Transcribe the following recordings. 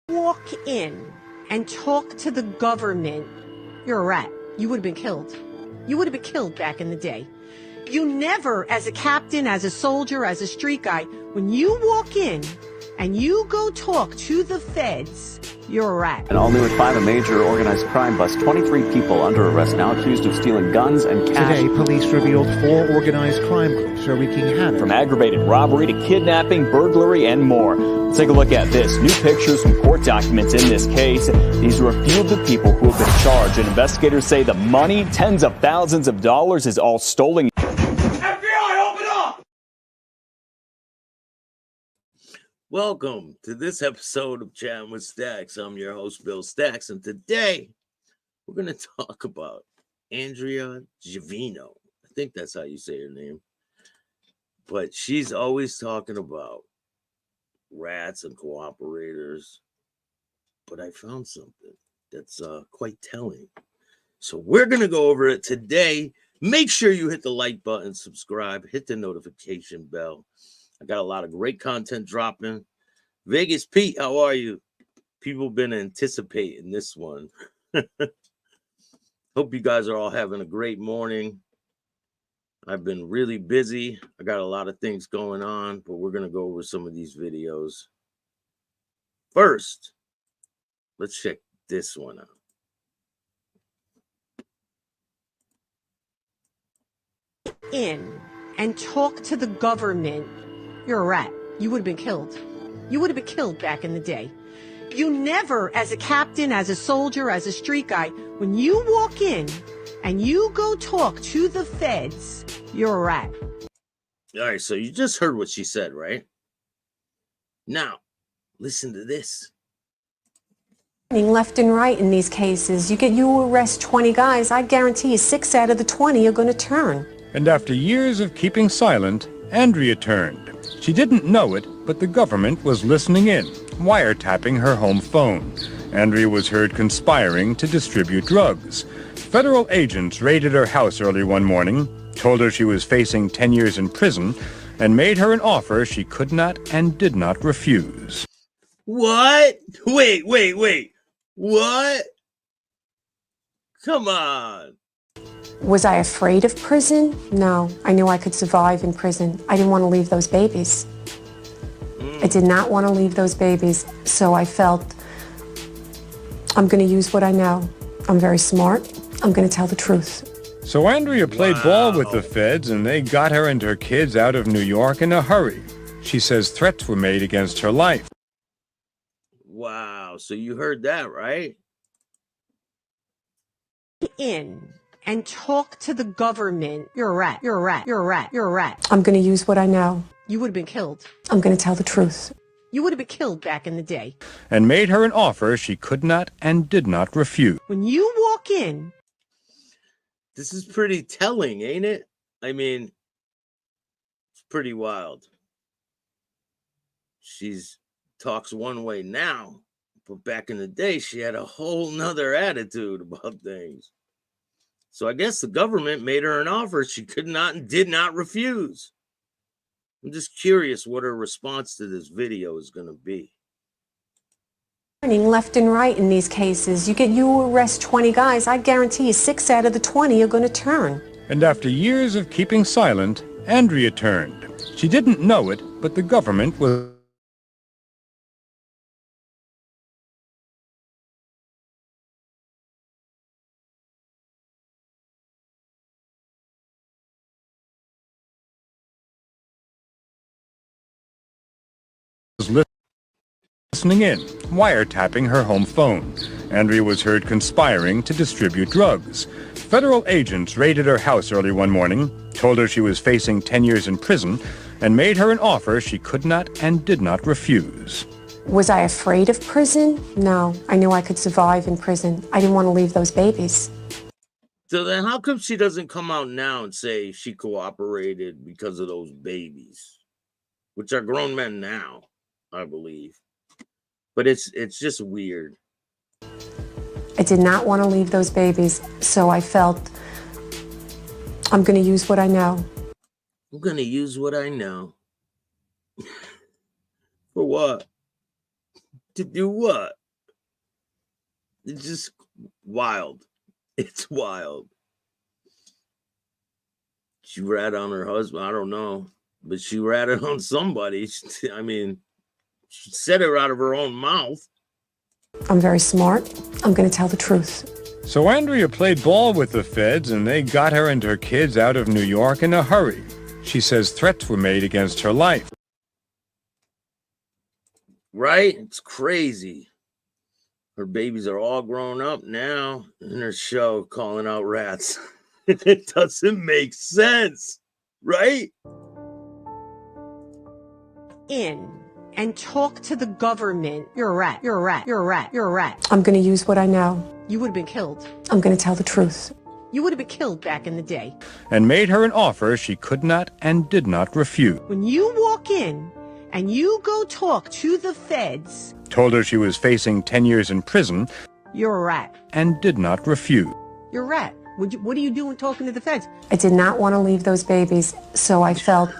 Walk in and talk to the government, you're a rat. You would have been killed. You would have been killed back in the day. You never, as a captain, as a soldier, as a street guy, when you walk in and you go talk to the feds, you're a rat. And all new at 5, a major organized crime bust. 23 people under arrest now accused of stealing guns and cash. Today, police revealed 4 organized crime groups are wreaking havoc. From aggravated robbery to kidnapping, burglary, and more. Let's take a look at this. New pictures from court documents in this case. These are a few of the people who have been charged. And investigators say the money, tens of thousands of dollars, is all stolen. Welcome to this episode of Chatting with Staxx. I'm your host, Bill Staxx, and today we're going to talk about Andrea Giovino. I think that's how you say her name. But she's always talking about rats and cooperators. But I found something that's quite telling. So we're going to go over it today. Make sure you hit the like button, subscribe, hit the notification bell. I got a lot of great content dropping. Vegas Pete, how are you? People been anticipating this one. Hope you guys are all having a great morning. I've been really busy. I got a lot of things going on, but we're going to go over some of these videos. First, let's check this one out. In and talk to the government, you're a rat. You would have been killed. You would have been killed back in the day. You never, as a captain, as a soldier, as a street guy, when you walk in and you go talk to the feds, you're a rat. All right, so you just heard what she said, right? Now, listen to this. Left and right in these cases. You arrest 20 guys, I guarantee you 6 out of the 20 are going to turn. And after years of keeping silent, Andrea turned. She didn't know it, but the government was listening in, wiretapping her home phone. Andrea was heard conspiring to distribute drugs. Federal agents raided her house early one morning, told her she was facing 10 years in prison, and made her an offer she could not and did not refuse. What? Wait. What? Come on. Was I afraid of prison? No, I knew I could survive in prison. I didn't want to leave those babies. I did not want to leave those babies, so I felt I'm going to use what I know. I'm very smart. I'm going to tell the truth. So Andrea played ball with the feds, and they got her and her kids out of New York in a hurry. She says threats were made against her life. Wow, so you heard that, right? In and talk to the government, you're a rat. You're a rat. You're a rat. You're a rat. I'm going to use what I know. You would have been killed. I'm going to tell the truth. You would have been killed back in the day. And made her an offer she could not and did not refuse. When you walk in, This is pretty telling, ain't it? I mean, it's pretty wild. She's talks one way now, but back in the day, she had a whole nother attitude about things. So I guess the government made her an offer she could not and did not refuse. I'm just curious what her response to this video is going to be. Left and right in these cases. You arrest 20 guys, I guarantee you 6 out of the 20 are going to turn. And after years of keeping silent, Andrea turned. She didn't know it, but the government was listening in, wiretapping her home phone. Andrea was heard conspiring to distribute drugs. Federal agents raided her house early one morning, told her she was facing 10 years in prison, and made her an offer she could not and did not refuse. Was I afraid of prison? No, I knew I could survive in prison. I didn't want to leave those babies. So then how come she doesn't come out now and say she cooperated because of those babies, which are grown men now, I believe. But it's just weird. I did not want to leave those babies, so I felt I'm going to use what I know. I'm going to use what I know. For what? To do what? It's just wild. It's wild. She ratted on her husband. I don't know, but she ratted on somebody. I mean, she said it out of her own mouth. I'm very smart. I'm going to tell the truth. So Andrea played ball with the feds, and they got her and her kids out of New York in a hurry. She says threats were made against her life. Right? It's crazy. Her babies are all grown up now in her show calling out rats. It doesn't make sense, right? In and talk to the government. You're a rat. You're a rat. You're a rat. You're a rat. I'm going to use what I know. You would have been killed. I'm going to tell the truth. You would have been killed back in the day. And made her an offer she could not and did not refuse. When you walk in and you go talk to the feds, Told her she was facing 10 years in prison you're a rat. and did not refuse. You're a rat. What are you doing talking to the feds? I did not want to leave those babies, so I felt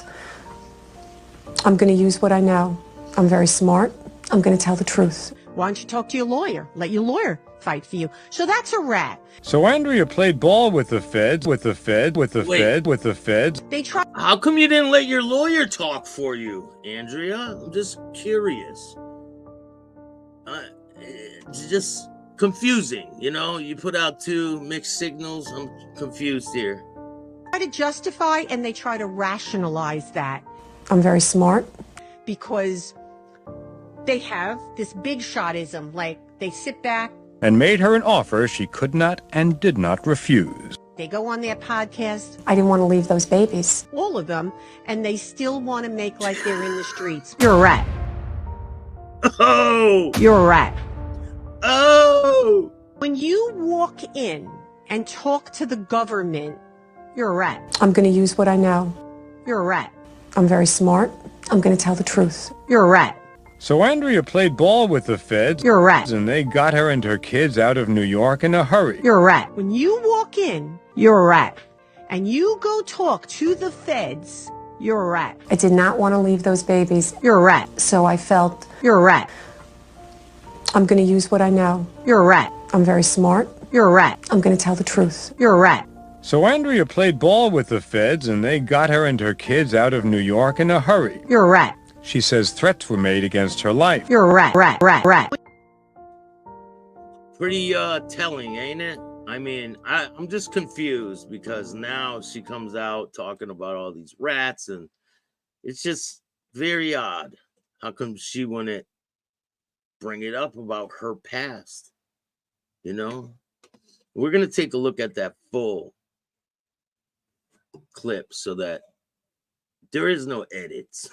I'm going to use what I know. I'm very smart. I'm going to tell the truth. Why don't you talk to your lawyer? Let your lawyer fight for you. So that's a rat. So Andrea played ball with the feds, with the feds. They try. How come you didn't let your lawyer talk for you, Andrea? I'm just curious. It's just confusing, you know? You put out two mixed signals. I'm confused here. Try to justify and they try to rationalize that I'm very smart. because they have this big shotism. Like they sit back, And made her an offer she could not and did not refuse. they go on their podcast, I didn't want to leave those babies. all of them, and they still want to make like they're in the streets. You're a rat. Oh! You're a rat. Oh! When you walk in and talk to the government, you're a rat. I'm going to use what I know. You're a rat. I'm very smart. I'm going to tell the truth. You're a rat. So Andrea played ball with the feds, You're a rat. and they got her and her kids out of New York in a hurry. You're a rat. When you walk in, you're a rat. And you go talk to the feds, you're a rat. I did not want to leave those babies, You're a rat. so I felt You're a rat. I'm going to use what I know. You're a rat. I'm very smart. You're a rat. I'm going to tell the truth. You're a rat. So Andrea played ball with the feds, and they got her and her kids out of New York in a hurry. You're a rat. She says threats were made against her life. You're a rat. Rat. Rat. Rat. Pretty telling, ain't it? I mean, I'm just confused because now she comes out talking about all these rats, and it's just very odd. How come she wouldn't bring it up about her past? You know? We're going to take a look at that full clip so that there is no edits.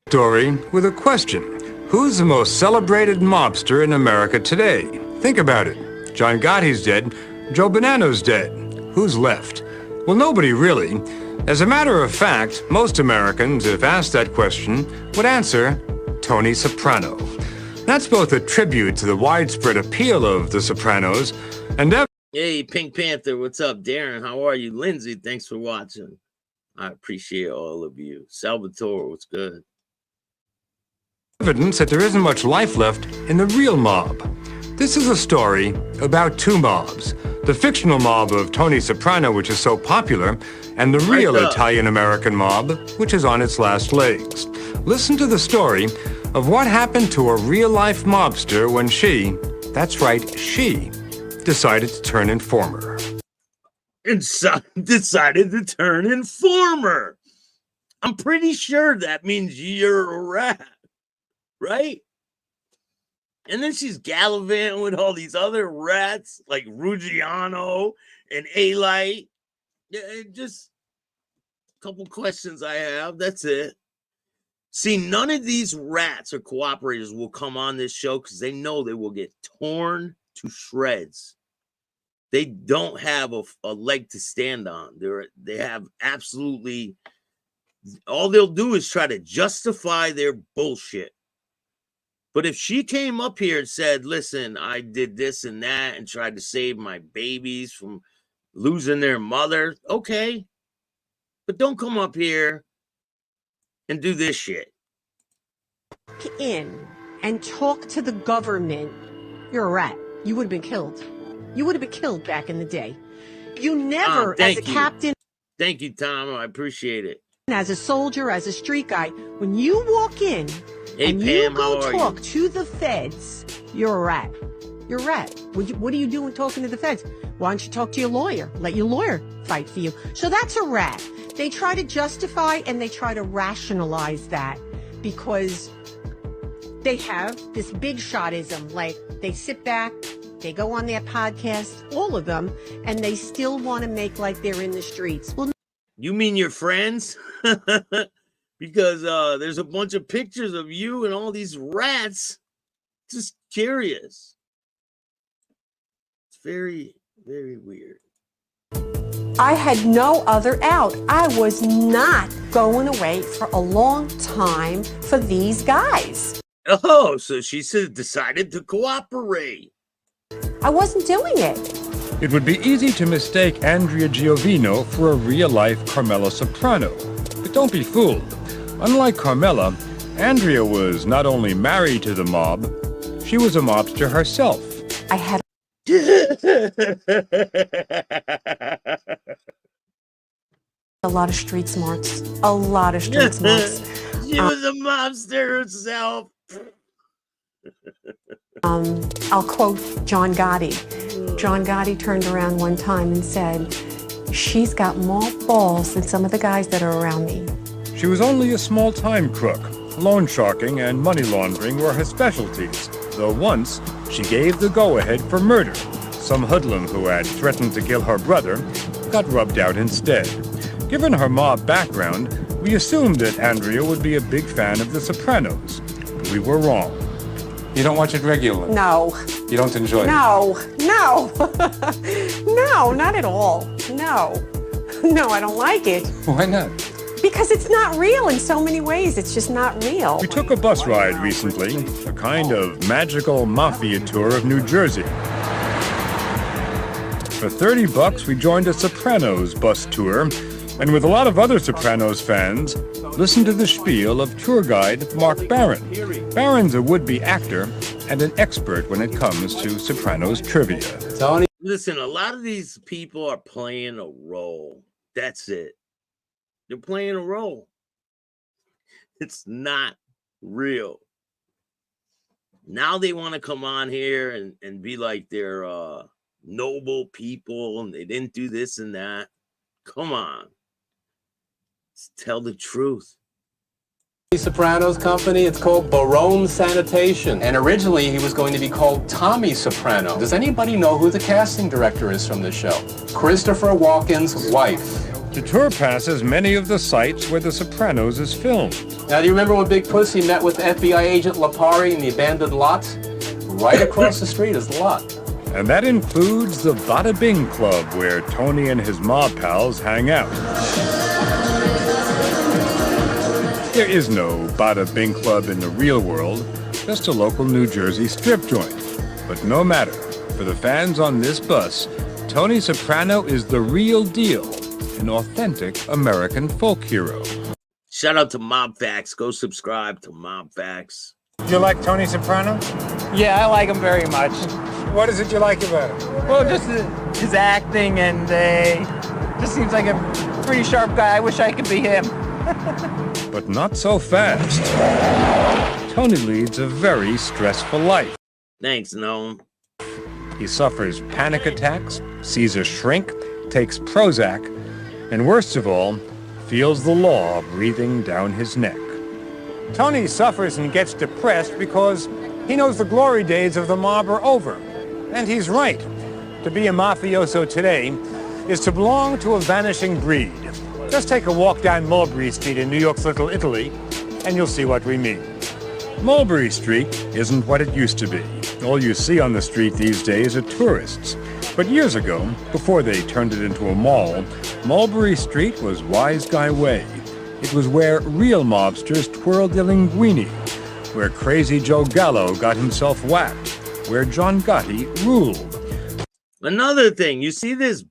Story with a question. Who's the most celebrated mobster in America today? Think about it. John Gotti's dead. Joe Bonanno's dead. Who's left? Well, nobody really. As a matter of fact, most Americans, if asked that question, would answer Tony Soprano. That's both a tribute to the widespread appeal of The Sopranos and Hey, Pink Panther, what's up? Darren, how are you? Lindsay, thanks for watching. I appreciate all of you. Salvatore, what's good? evidence that there isn't much life left in the real mob. This is a story about two mobs. The fictional mob of Tony Soprano, which is so popular, and the real Italian-American mob, which is on its last legs. Listen to the story of what happened to a real-life mobster when she, that's right, she, decided to turn informer. Decided to turn informer. I'm pretty sure that means you're a rat, right? And then she's gallivanting with all these other rats like Ruggiano and A-Light. Yeah, just a couple questions I have. That's it. See, none of these rats or cooperators will come on this show because they know they will get torn to shreds. They don't have a leg to stand on. They have absolutely, all they'll do is try to justify their bullshit. But if she came up here and said, listen, I did this and that and tried to save my babies from losing their mother, okay. But don't come up here and do this shit. In and talk to the government, you're a rat. you would have been killed. You would have been killed back in the day. You never, as a captain, thank you, Tom. I appreciate it. as a soldier, as a street guy, when you walk in and Pam, you go talk to the feds, you're a rat. You're a rat. What are you doing talking to the feds? Why don't you talk to your lawyer? Let your lawyer fight for you. So that's a rat. They try to justify and they try to rationalize that because they have this big shotism. Like they sit back, they go on their podcast, all of them, and they still want to make like they're in the streets. Well, you mean your friends? Because there's a bunch of pictures of you and all these rats. Just curious. It's very, very weird. I had no other out. I was not going away for a long time for these guys. Oh, so she decided to cooperate. I wasn't doing it. It would be easy to mistake Andrea Giovino for a real-life Carmela Soprano. But don't be fooled. Unlike Carmela, Andrea was not only married to the mob, she was a mobster herself. I had a lot of street smarts. A lot of street smarts. She was a mobster herself. I'll quote John Gotti. John Gotti turned around one time and said, "She's got more balls than some of the guys that are around me." She was only a small-time crook. Loan sharking and money laundering were her specialties, though once she gave the go-ahead for murder. Some hoodlum who had threatened to kill her brother got rubbed out instead. Given her mob background, we assumed that Andrea would be a big fan of The Sopranos. But we were wrong. You don't watch it regularly? No. You don't enjoy it? No. No, not at all. No, I don't like it. Why not? Because it's not real in so many ways. It's just not real. We took a bus ride recently, a kind of magical mafia tour of New Jersey. For $30, we joined a Sopranos bus tour, and with a lot of other Sopranos fans, listened to the spiel of tour guide Mark Barron. Barron's a would-be actor and an expert when it comes to Sopranos trivia. Tony? Listen, a lot of these people are playing a role. That's it. They're playing a role. It's not real. Now they want to come on here and be like they're noble people and they didn't do this and that. Come on. Let's tell the truth. Sopranos company, it's called Barone Sanitation. And originally he was going to be called Tommy Soprano. Does anybody know who the casting director is from this show? Christopher Walken's wife. The tour passes many of the sites where The Sopranos is filmed. Now, do you remember when Big Pussy met with FBI agent Lapari in the abandoned lot? Right across the street is the lot. And that includes the Bada Bing Club, where Tony and his mob pals hang out. There is no Bada Bing Club in the real world, just a local New Jersey strip joint. But no matter, for the fans on this bus, Tony Soprano is the real deal, an authentic American folk hero. Shout out to Mob Facts. Go subscribe to Mob Facts. You like Tony Soprano? Yeah, I like him very much. What is it you like about him? Well, just his acting and just seems like a pretty sharp guy. I wish I could be him. But not so fast. Tony leads a very stressful life. Thanks, Noam. He suffers panic attacks, sees a shrink, takes Prozac, and worst of all, feels the law breathing down his neck. Tony suffers and gets depressed because he knows the glory days of the mob are over. And he's right. To be a mafioso today is to belong to a vanishing breed. Just take a walk down Mulberry Street in New York's Little Italy, and you'll see what we mean. Mulberry Street isn't what it used to be. All you see on the street these days are tourists. But years ago, before they turned it into a mall, Mulberry Street was Wise Guy Way. It was where real mobsters twirled their linguini, where Crazy Joe Gallo got himself whacked, where John Gotti ruled. Another thing, you see this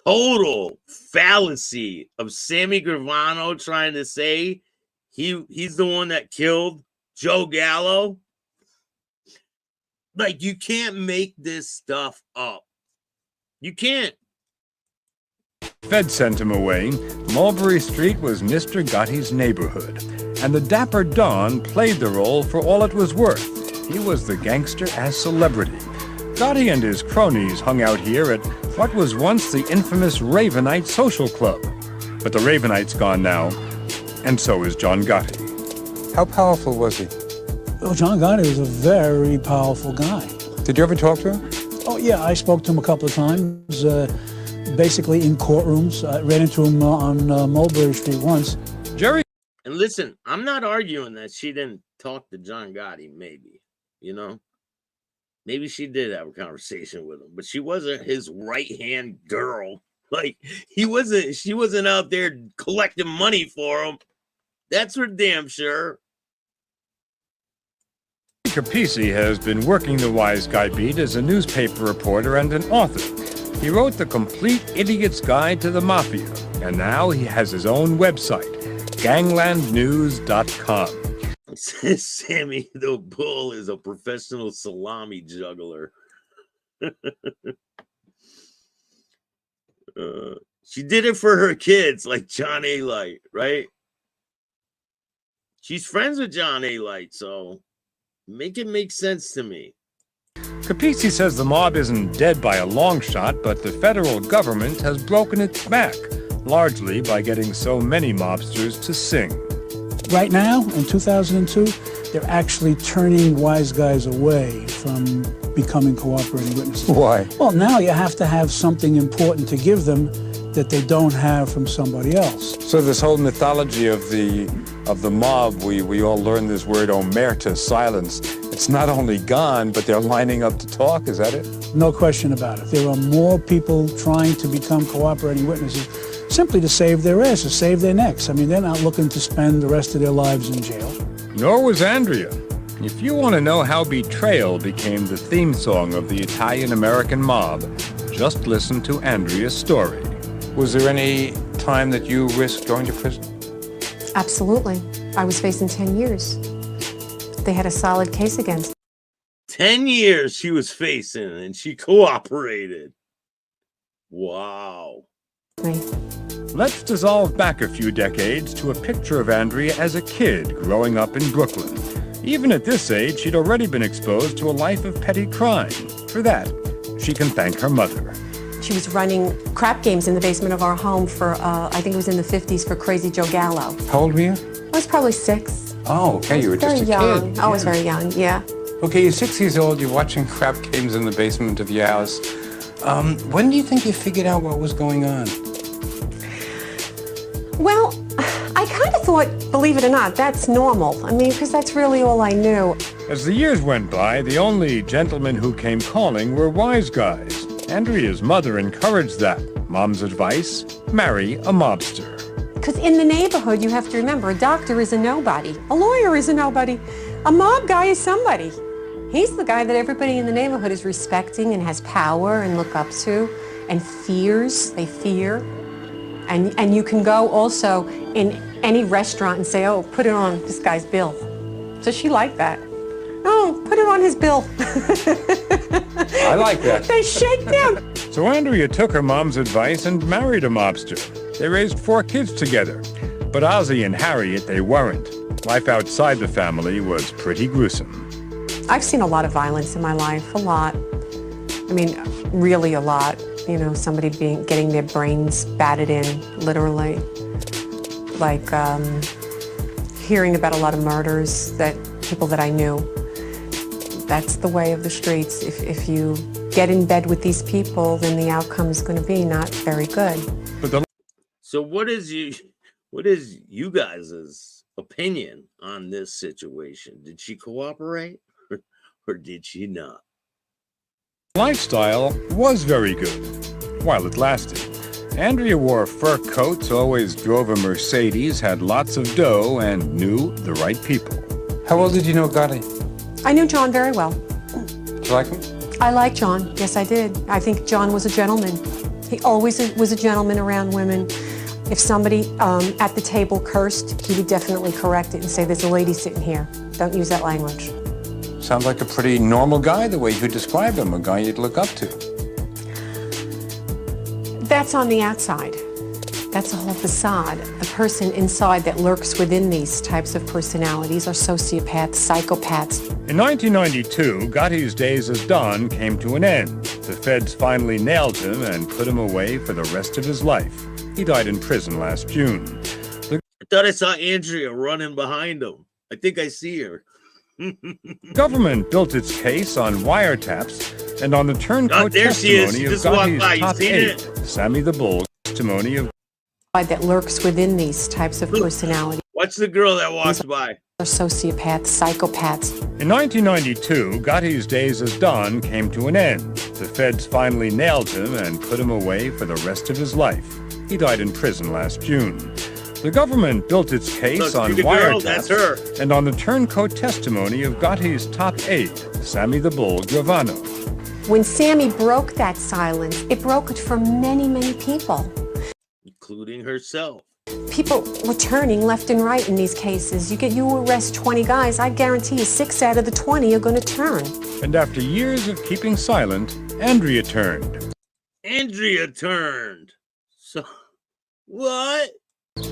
total fallacy of Sammy Gravano trying to say he's the one that killed Joe Gallo. Like, you can't make this stuff up. You can't. Fed sent him away. Mulberry Street was Mr. Gotti's neighborhood, and the dapper Don played the role for all it was worth. He was the gangster as celebrity. Gotti and his cronies hung out here at what was once the infamous Ravenite Social Club. But the Ravenite's gone now, and so is John Gotti. How powerful was he? Well, John Gotti was a very powerful guy. Did you ever talk to him? Oh, yeah, I spoke to him a couple of times, basically in courtrooms. I ran into him on Mulberry Street once. Jerry. And listen, I'm not arguing that she didn't talk to John Gotti, maybe, you know? Maybe she did have a conversation with him, but she wasn't his right-hand girl. Like, she wasn't out there collecting money for him. That's for damn sure. Hypocrisy has been working the Wise Guy beat as a newspaper reporter and an author. He wrote The Complete Idiot's Guide to the Mafia, and now he has his own website, ganglandnews.com. Sammy the Bull is a professional salami juggler. She did it for her kids, like John A. Light, right? She's friends with John A. Light, so make it make sense to me. Capizzi says the mob isn't dead by a long shot, but the federal government has broken its back, largely by getting so many mobsters to sing. Right now, in 2002, they're actually turning wise guys away from becoming cooperating witnesses. Why? Well, now you have to have something important to give them that they don't have from somebody else. So this whole mythology of the mob, we all learned this word omerta, silence. It's not only gone, but they're lining up to talk. Is that it? No question about it. There are more people trying to become cooperating witnesses simply to save their asses, save their necks. I mean, they're not looking to spend the rest of their lives in jail. Nor was Andrea. If you want to know how betrayal became the theme song of the Italian-American mob, just listen to Andrea's story. Was there any time that you risked going to prison? Absolutely. I was facing 10 years. They had a solid case against 10 years she was facing, and she cooperated. Wow. me. Let's dissolve back a few decades to a picture of Andrea as a kid growing up in Brooklyn. Even at this age, she'd already been exposed to a life of petty crime. For that, she can thank her mother. She was running crap games in the basement of our home for, I think it was in the 50s, for Crazy Joe Gallo. How old were you? I was probably 6. Oh, okay, you were just a young. kid. I was very young, yeah. Okay, you're 6 years old, you're watching crap games in the basement of your house. When do you think you figured out what was going on? Well, I kind of thought, believe it or not, that's normal. I mean, because that's really all I knew. As the years went by, the only gentlemen who came calling were wise guys. Andrea's mother encouraged that. Mom's advice, marry a mobster. Because in the neighborhood, you have to remember, a doctor is a nobody. A lawyer is a nobody. A mob guy is somebody. He's the guy that everybody in the neighborhood is respecting and has power and look up to and fears. They fear. And you can go also in any restaurant and say, oh, put it on this guy's bill. So she liked that. Oh, put it on his bill. I like that. They shake them. So Andrea took her mom's advice and married a mobster. They raised 4 kids together. But Ozzie and Harriet, they weren't. Life outside the family was pretty gruesome. I've seen a lot of violence in my life, a lot. I mean, really a lot. You know, somebody getting their brains batted in, literally. Like hearing about a lot of murders that people that I knew. That's the way of the streets. If you get in bed with these people, then the outcome is going to be not very good. So what is you guys' opinion on this situation? Did she cooperate or did she not? Lifestyle was very good, while it lasted. Andrea wore fur coats, always drove a Mercedes, had lots of dough, and knew the right people. How well did you know Gotti? I knew John very well. Did you like him? I liked John. Yes, I did. I think John was a gentleman. He always was a gentleman around women. If somebody at the table cursed, he would definitely correct it and say, there's a lady sitting here. Don't use that language. Sounds like a pretty normal guy, the way you describe him, a guy you'd look up to. That's on the outside. That's a whole facade. The person inside that lurks within these types of personalities are sociopaths, psychopaths. In 1992, Gotti's days as Don came to an end. The feds finally nailed him and put him away for the rest of his life. He died in prison last June. I thought I saw Andrea running behind him. I think I see her. Government built its case on wiretaps and on the turncoat testimony of Gotti's top aide, Sammy the Bull, testimony of that lurks within these types of personalities. What's the girl that walks by? Are sociopaths, psychopaths. In 1992, Gotti's days as Don came to an end. The feds finally nailed him and put him away for the rest of his life. He died in prison last June. The government built its case on wiretaps and on the turncoat testimony of Gotti's top aide, Sammy the Bull Giovino. When Sammy broke that silence, it broke it for many, many people. Including herself. People were turning left and right in these cases. You arrest 20 guys, I guarantee you 6 out of the 20 are going to turn. And after years of keeping silent, Andrea turned. Andrea turned. So, what?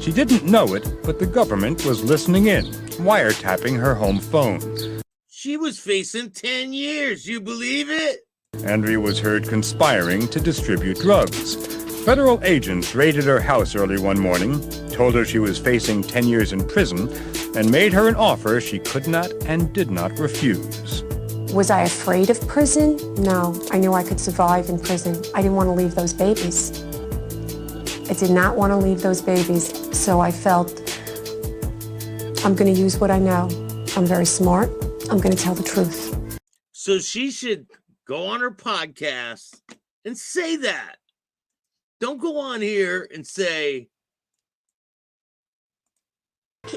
She didn't know it, but the government was listening in, wiretapping her home phone. She was facing 10 years. You believe it? Andrea was heard conspiring to distribute drugs. Federal agents raided her house early one morning, told her she was facing 10 years in prison, and made her an offer she could not and did not refuse. Was I afraid of prison? No, I knew I could survive in prison. I didn't want to leave those babies. I did not want to leave those babies, so I felt I'm going to use what I know. I'm very smart. I'm going to tell the truth. So she should go on her podcast and say that. Don't go on here and say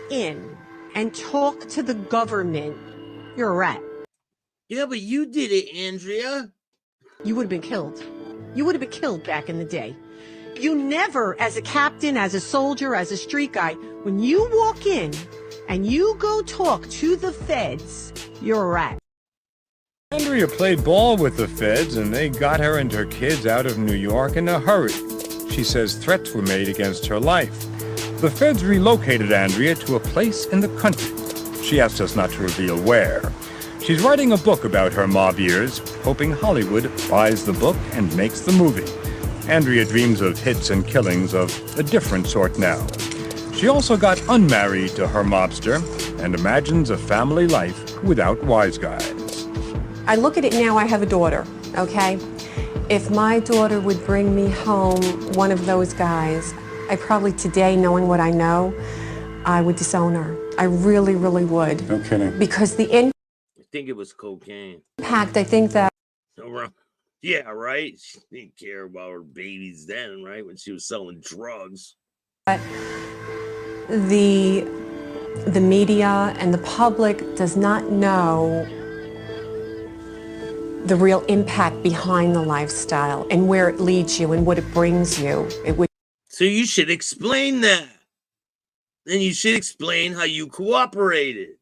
in and talk to the government. You're a rat. Yeah, but you did it, Andrea. You would have been killed. You would have been killed back in the day. You never, as a captain, as a soldier, as a street guy, when you walk in and you go talk to the feds, you're a rat. Andrea played ball with the feds, and they got her and her kids out of New York in a hurry. She says threats were made against her life. The feds relocated Andrea to a place in the country. She asked us not to reveal where. She's writing a book about her mob years, hoping Hollywood buys the book and makes the movie. Andrea dreams of hits and killings of a different sort now. She also got unmarried to her mobster and imagines a family life without wise guys. I look at it now, I have a daughter, okay? If my daughter would bring me home one of those guys, I probably today, knowing what I know, I would disown her. I really, really would. No kidding. Because the I think it was cocaine. impact, I think that... Yeah, right? She didn't care about her babies then, right? When she was selling drugs. The media and the public does not know the real impact behind the lifestyle and where it leads you and what it brings you. So you should explain that. Then you should explain how you cooperated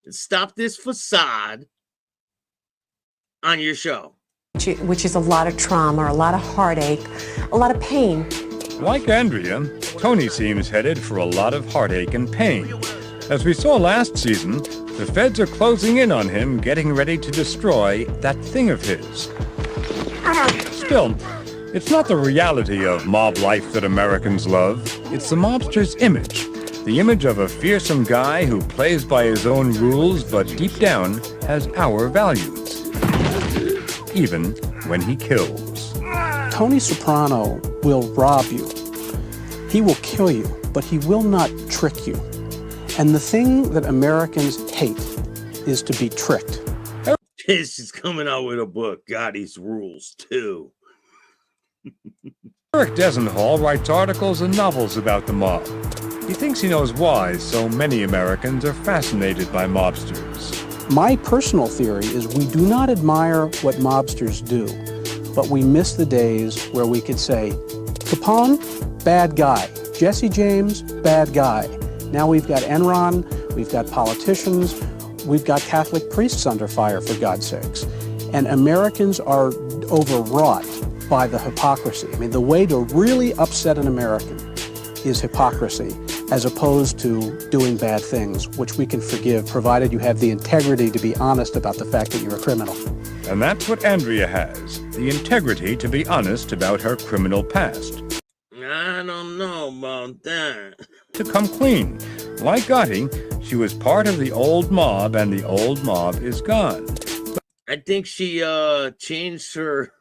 and stop this facade on your show. Which is a lot of trauma, a lot of heartache, a lot of pain. Like Andrea, Tony seems headed for a lot of heartache and pain. As we saw last season, the feds are closing in on him, getting ready to destroy that thing of his. Still, it's not the reality of mob life that Americans love. It's the mobster's image. The image of a fearsome guy who plays by his own rules, but deep down has our values. Even when he kills. Tony Soprano will rob you. He will kill you, but he will not trick you. And the thing that Americans hate is to be tricked. She's coming out with a book, Gotti's Rules, too. Eric Desenhall writes articles and novels about the mob. He thinks he knows why so many Americans are fascinated by mobsters. My personal theory is we do not admire what mobsters do, but we miss the days where we could say, Capone, bad guy. Jesse James, bad guy. Now we've got Enron, we've got politicians. we've got Catholic priests under fire, for God's sakes. And Americans are overwrought by the hypocrisy. I mean, the way to really upset an American is hypocrisy, as opposed to doing bad things, which we can forgive, provided you have the integrity to be honest about the fact that you're a criminal. And that's what Andrea has, the integrity to be honest about her criminal past. I don't know about that. To come clean. Like Gotti, she was part of the old mob, and the old mob is gone. I think she changed her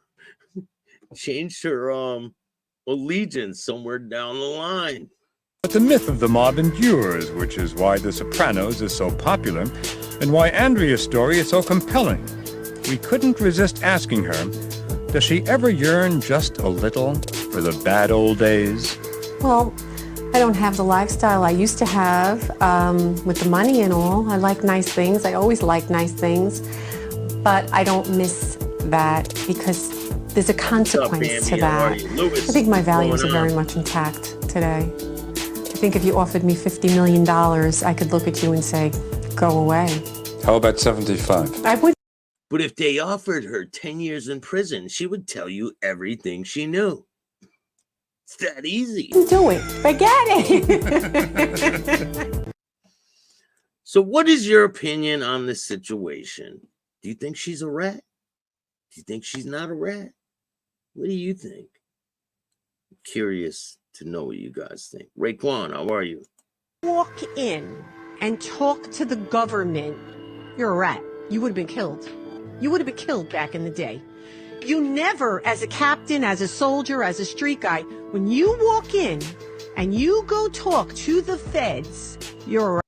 allegiance somewhere down the line. But the myth of the mob endures, which is why The Sopranos is so popular, and why Andrea's story is so compelling. We couldn't resist asking her, does she ever yearn just a little for the bad old days? Well, I don't have the lifestyle I used to have with the money and all. I like nice things. I always like nice things. But I don't miss that because there's a consequence to that. I think my values are very much intact today. I think if you offered me $50 million, I could look at you and say, go away. How about 75? I would. But if they offered her 10 years in prison, she would tell you everything she knew. It's that easy. Do it. Forget it. So what is your opinion on this situation? Do you think she's a rat? Do you think she's not a rat? What do you think? I'm curious to know what you guys think. Raekwon, how are you? Walk in and talk to the government. You're a rat. You would have been killed. You would have been killed back in the day. You never, as a captain, as a soldier, as a street guy, when you walk in and you go talk to the feds, you're a rat.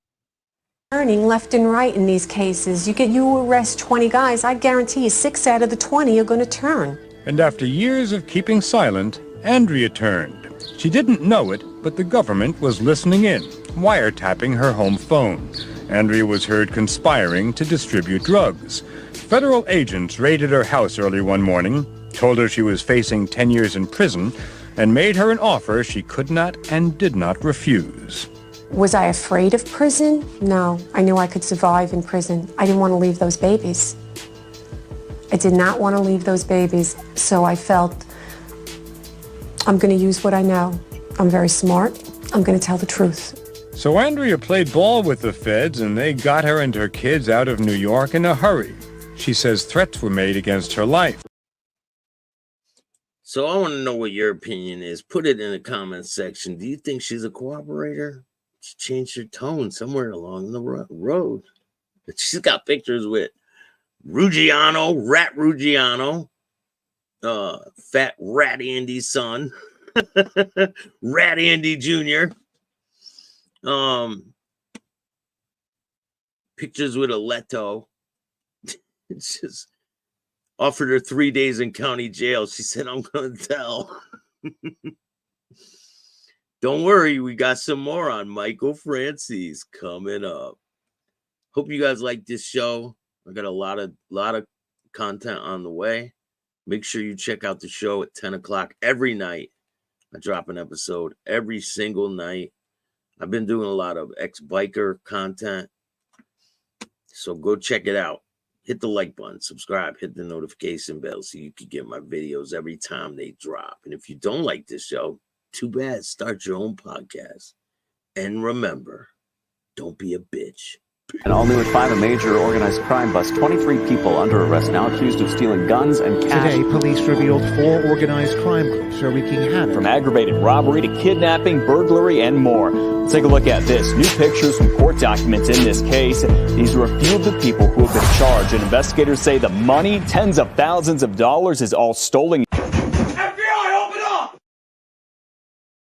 Turning left and right in these cases. You arrest 20 guys, I guarantee you 6 out of the 20 are going to turn. And after years of keeping silent, Andrea turned. She didn't know it, but the government was listening in, wiretapping her home phone. Andrea was heard conspiring to distribute drugs. Federal agents raided her house early one morning, told her she was facing 10 years in prison, and made her an offer she could not and did not refuse. Was I afraid of prison? No, I knew I could survive in prison. I didn't want to leave those babies. I did not want to leave those babies, so I felt I'm going to use what I know. I'm very smart. I'm going to tell the truth. So Andrea played ball with the feds, and they got her and her kids out of New York in a hurry. She says threats were made against her life. So I want to know what your opinion is. Put it in the comments section. Do you think she's a cooperator? She changed her tone somewhere along the road. She's got pictures with Ruggiano, Rat Ruggiano, Fat Rat Andy's son, Rat Andy Jr. Pictures with a Leto. It's just offered her 3 days in county jail. She said, I'm going to tell. Don't worry, we got some more on Michael Francis coming up. Hope you guys like this show. I got a lot of content on the way. Make sure you check out the show at 10 o'clock every night. I drop an episode every single night. I've been doing a lot of ex-biker content, so go check it out. Hit the like button, subscribe, hit the notification bell so you can get my videos every time they drop. And if you don't like this show, too bad. Start your own podcast. And remember, don't be a bitch. And all new at 5, a major organized crime bust. 23 people under arrest now accused of stealing guns and cash. Today, police revealed 4 organized crime groups are wreaking havoc. From aggravated robbery to kidnapping, burglary, and more. Let's take a look at this. New pictures from court documents in this case. These are a few of the people who have been charged, and investigators say the money, tens of thousands of dollars, is all stolen.